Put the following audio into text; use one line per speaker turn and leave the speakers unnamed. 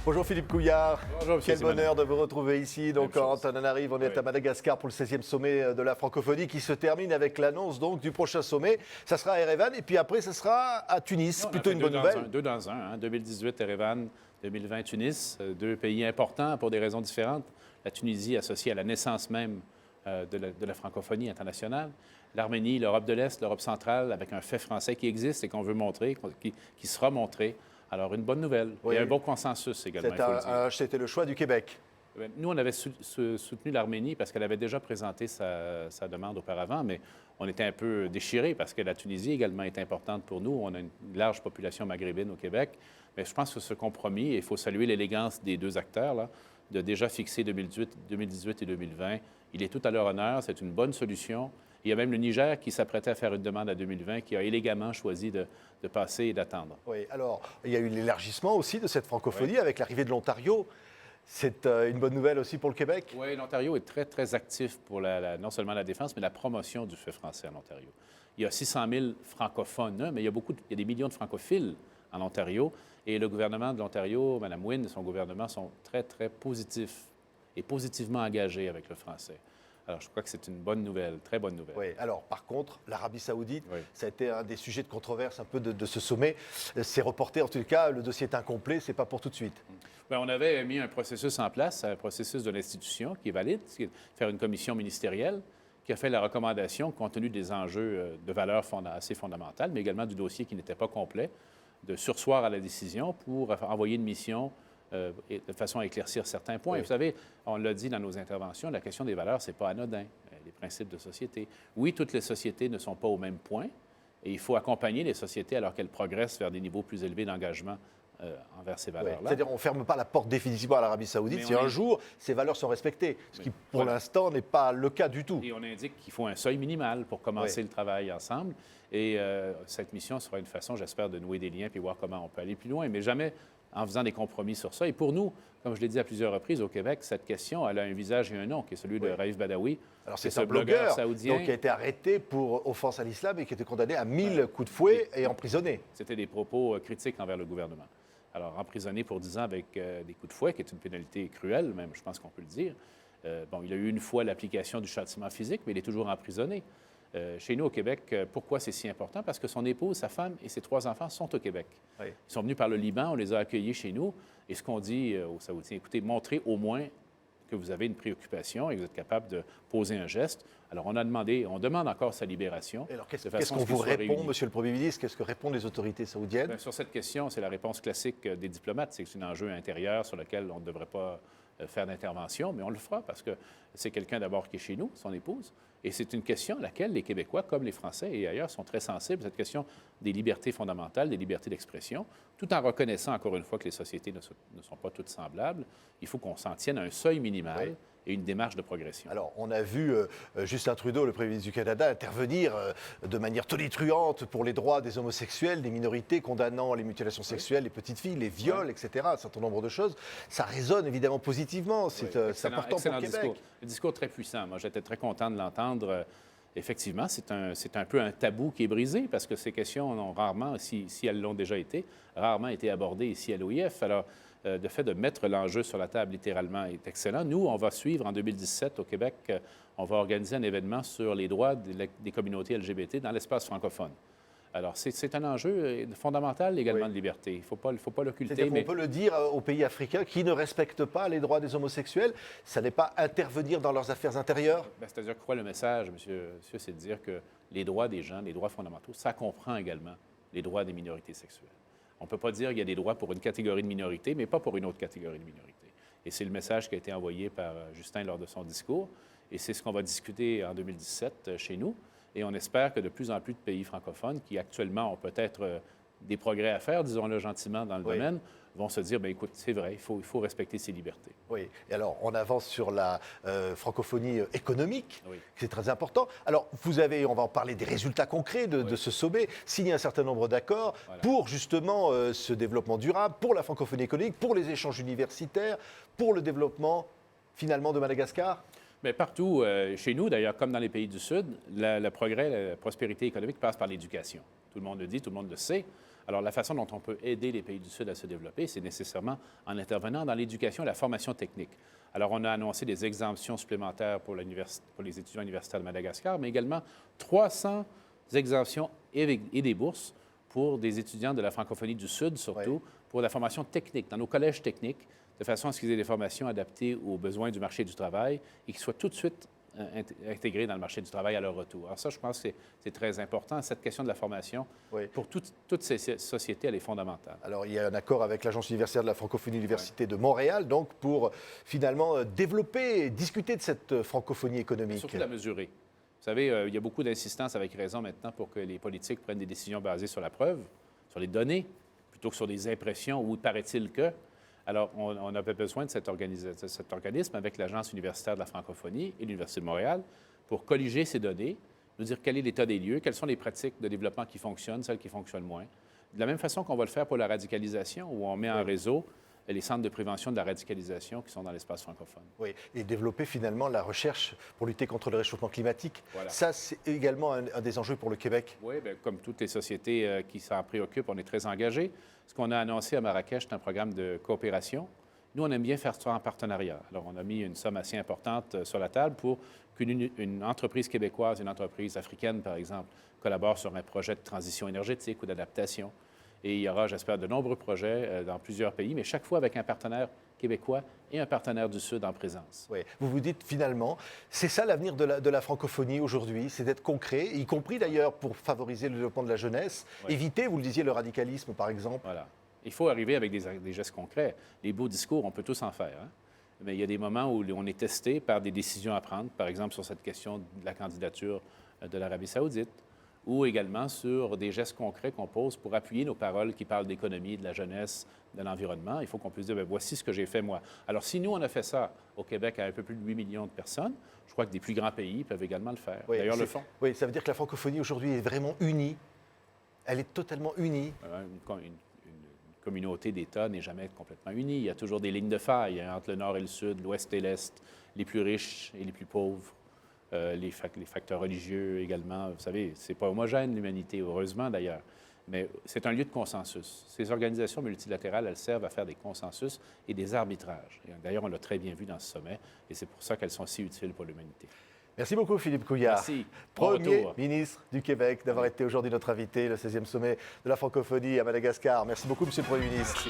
Bonjour Philippe Couillard.
Bonjour,
Quel bonheur de vous retrouver ici. Donc en Antananarive, on est à Madagascar pour le 16e sommet de la francophonie qui se termine avec l'annonce donc du prochain sommet. Ça sera à Erevan et puis après ça sera à Tunis. Plutôt une bonne nouvelle.
Deux dans un. 2018 Erevan, 2020 Tunis. Deux pays importants pour des raisons différentes. La Tunisie associée à la naissance même de la francophonie internationale. L'Arménie, l'Europe de l'Est, l'Europe centrale, avec un fait français qui existe et qu'on veut montrer, qui sera montré. Alors, une bonne nouvelle. Oui. Et un bon consensus également,
C'était le choix du Québec.
Nous, on avait soutenu l'Arménie parce qu'elle avait déjà présenté sa demande auparavant, mais on était un peu déchirés parce que la Tunisie également est importante pour nous. On a une large population maghrébine au Québec. Mais je pense que ce compromis, et il faut saluer l'élégance des deux acteurs, là, de déjà fixer 2018 et 2020, il est tout à leur honneur. C'est une bonne solution. Il y a même le Niger qui s'apprêtait à faire une demande à 2020, qui a élégamment choisi de passer et d'attendre.
Oui, alors, il y a eu l'élargissement aussi de cette francophonie avec l'arrivée de l'Ontario. C'est une bonne nouvelle aussi pour le Québec?
Oui, l'Ontario est très, très actif pour non seulement la défense, mais la promotion du fait français en Ontario. Il y a 600 000 francophones, mais il y a des millions de francophiles en Ontario. Et le gouvernement de l'Ontario, Mme Wynne et son gouvernement sont très, très positifs et positivement engagés avec le français. Alors, je crois que c'est une bonne nouvelle, très bonne nouvelle.
Oui, alors, par contre, l'Arabie saoudite, ça a été un des sujets de controverse un peu de ce sommet. C'est reporté, en tout cas, le dossier est incomplet, c'est pas pour tout de suite.
Bien, on avait mis un processus en place, un processus de l'institution qui est valide, c'est faire une commission ministérielle qui a fait la recommandation, compte tenu des enjeux de valeur assez fondamentale, mais également du dossier qui n'était pas complet, de surseoir à la décision pour envoyer une mission de façon à éclaircir certains points. Oui. Vous savez, on l'a dit dans nos interventions, la question des valeurs, ce n'est pas anodin, les principes de société. Oui, toutes les sociétés ne sont pas au même point et il faut accompagner les sociétés alors qu'elles progressent vers des niveaux plus élevés d'engagement envers ces valeurs-là.
Oui. C'est-à-dire qu'on ne ferme pas la porte définitivement à l'Arabie saoudite si un jour ces valeurs sont respectées, ce qui pour l'instant n'est pas le cas du tout.
Et on indique qu'il faut un seuil minimal pour commencer le travail ensemble. Et cette mission sera une façon, j'espère, de nouer des liens puis voir comment on peut aller plus loin, mais jamais en faisant des compromis sur ça. Et pour nous, comme je l'ai dit à plusieurs reprises au Québec, cette question, elle a un visage et un nom, qui est celui de Raif Badawi.
Alors c'est un blogueur saoudien donc, qui a été arrêté pour offense à l'islam et qui a été condamné à 1000 coups de fouet et emprisonné.
C'était des propos critiques envers le gouvernement. Alors, emprisonné pour 10 ans avec des coups de fouet, qui est une pénalité cruelle, même, je pense qu'on peut le dire. Il a eu une fois l'application du châtiment physique, mais il est toujours emprisonné. Chez nous, au Québec, pourquoi c'est si important? Parce que son épouse, sa femme et ses 3 enfants sont au Québec. Oui. Ils sont venus par le Liban, on les a accueillis chez nous. Et ce qu'on dit aux Saoudiens, écoutez, montrez au moins que vous avez une préoccupation et que vous êtes capable de poser un geste. Alors, on demande encore sa libération.
Et alors, qu'est-ce qu'on vous répond, Monsieur le Premier ministre? Qu'est-ce que répondent les autorités saoudiennes?
Bien, sur cette question, c'est la réponse classique des diplomates. C'est que c'est un enjeu intérieur sur lequel on ne devrait pas faire d'intervention, mais on le fera parce que c'est quelqu'un d'abord qui est chez nous, son épouse, et c'est une question à laquelle les Québécois, comme les Français et ailleurs, sont très sensibles, cette question des libertés fondamentales, des libertés d'expression, tout en reconnaissant encore une fois que les sociétés ne sont pas toutes semblables. Il faut qu'on s'en tienne à un seuil minimal et une démarche de progression.
Alors, on a vu Justin Trudeau, le Premier ministre du Canada, intervenir de manière tonitruante pour les droits des homosexuels, des minorités, condamnant les mutilations sexuelles, les petites filles, les viols, etc., un certain nombre de choses. Ça résonne évidemment positivement. C'est important pour le Québec.
Discours. Un discours très puissant. Moi, j'étais très content de l'entendre. Effectivement, c'est un peu un tabou qui est brisé parce que ces questions ont rarement, si elles l'ont déjà été, rarement été abordées ici à l'OIF. Alors, le fait de mettre l'enjeu sur la table littéralement est excellent. Nous, on va suivre en 2017 au Québec, on va organiser un événement sur les droits des communautés LGBT dans l'espace francophone. Alors, c'est un enjeu fondamental également de liberté. Il ne faut pas l'occulter.
On peut le dire aux pays africains qui ne respectent pas les droits des homosexuels. Ça n'est pas intervenir dans leurs affaires intérieures?
Bien, c'est-à-dire quoi le message, monsieur, c'est de dire que les droits des gens, les droits fondamentaux, ça comprend également les droits des minorités sexuelles. On ne peut pas dire qu'il y a des droits pour une catégorie de minorité, mais pas pour une autre catégorie de minorité. Et c'est le message qui a été envoyé par Justin lors de son discours. Et c'est ce qu'on va discuter en 2017 chez nous. Et on espère que de plus en plus de pays francophones qui actuellement ont peut-être des progrès à faire, disons-le gentiment, dans le domaine, vont se dire, bien, écoute, c'est vrai, il faut respecter ces libertés.
Oui. Et alors, on avance sur la francophonie économique, c'est très important. Alors, on va en parler des résultats concrets de ce sommet, signer un certain nombre d'accords pour justement ce développement durable, pour la francophonie économique, pour les échanges universitaires, pour le développement finalement de Madagascar.
Bien, partout, chez nous, d'ailleurs, comme dans les pays du Sud, le progrès, la prospérité économique passe par l'éducation. Tout le monde le dit, tout le monde le sait. Alors, la façon dont on peut aider les pays du Sud à se développer, c'est nécessairement en intervenant dans l'éducation et la formation technique. Alors, on a annoncé des exemptions supplémentaires pour les étudiants universitaires de Madagascar, mais également 300 exemptions et des bourses pour des étudiants de la francophonie du Sud, surtout, pour la formation technique, dans nos collèges techniques, de façon à ce qu'ils aient des formations adaptées aux besoins du marché du travail et qu'ils soient tout de suite intégrés dans le marché du travail à leur retour. Alors ça, je pense que c'est très important. Cette question de la formation, pour toutes ces sociétés, elle est fondamentale.
Alors, il y a un accord avec l'Agence universitaire de la francophonie, l'Université de Montréal, donc pour finalement développer, discuter de cette francophonie économique.
Surtout la mesurer. Vous savez, il y a beaucoup d'insistance avec raison maintenant pour que les politiques prennent des décisions basées sur la preuve, sur les données, plutôt que sur des impressions où paraît-il que. Alors, on avait besoin de cet organisme avec l'Agence universitaire de la francophonie et l'Université de Montréal pour colliger ces données, nous dire quel est l'état des lieux, quelles sont les pratiques de développement qui fonctionnent, celles qui fonctionnent moins. De la même façon qu'on va le faire pour la radicalisation, où on met en réseau les centres de prévention de la radicalisation qui sont dans l'espace francophone.
Oui, et développer finalement la recherche pour lutter contre le réchauffement climatique.
Voilà.
Ça, c'est également un des enjeux pour le Québec.
Oui, bien, comme toutes les sociétés qui s'en préoccupent, on est très engagés. Ce qu'on a annoncé à Marrakech, c'est un programme de coopération. Nous, on aime bien faire ça en partenariat. Alors, on a mis une somme assez importante sur la table pour qu'une entreprise québécoise, une entreprise africaine, par exemple, collabore sur un projet de transition énergétique ou d'adaptation. Et il y aura, j'espère, de nombreux projets dans plusieurs pays, mais chaque fois avec un partenaire québécois et un partenaire du Sud en présence.
Oui, vous vous dites finalement, c'est ça l'avenir de la francophonie aujourd'hui, c'est d'être concret, y compris d'ailleurs pour favoriser le développement de la jeunesse, éviter, vous le disiez, le radicalisme par exemple.
Voilà. Il faut arriver avec des gestes concrets. Les beaux discours, on peut tous en faire, hein? Mais il y a des moments où on est testé par des décisions à prendre, par exemple sur cette question de la candidature de l'Arabie saoudite, ou également sur des gestes concrets qu'on pose pour appuyer nos paroles qui parlent d'économie, de la jeunesse, de l'environnement. Il faut qu'on puisse dire, bien, voici ce que j'ai fait moi. Alors, si nous, on a fait ça au Québec à un peu plus de 8 millions de personnes, je crois que des plus grands pays peuvent également le faire.
Oui,
d'ailleurs, le font.
Oui, ça veut dire que la francophonie aujourd'hui est vraiment unie. Elle est totalement unie.
Une communauté d'États n'est jamais complètement unie. Il y a toujours des lignes de faille entre le nord et le sud, l'ouest et l'est, les plus riches et les plus pauvres. Les facteurs religieux également. Vous savez, ce n'est pas homogène, l'humanité, heureusement d'ailleurs, mais c'est un lieu de consensus. Ces organisations multilatérales, elles servent à faire des consensus et des arbitrages. D'ailleurs, on l'a très bien vu dans ce sommet, et c'est pour ça qu'elles sont si utiles pour l'humanité.
Merci beaucoup, Philippe Couillard.
Merci.
Premier ministre du Québec, d'avoir été aujourd'hui notre invité, le 16e sommet de la francophonie à Madagascar. Merci beaucoup, Monsieur le Premier ministre.
Merci,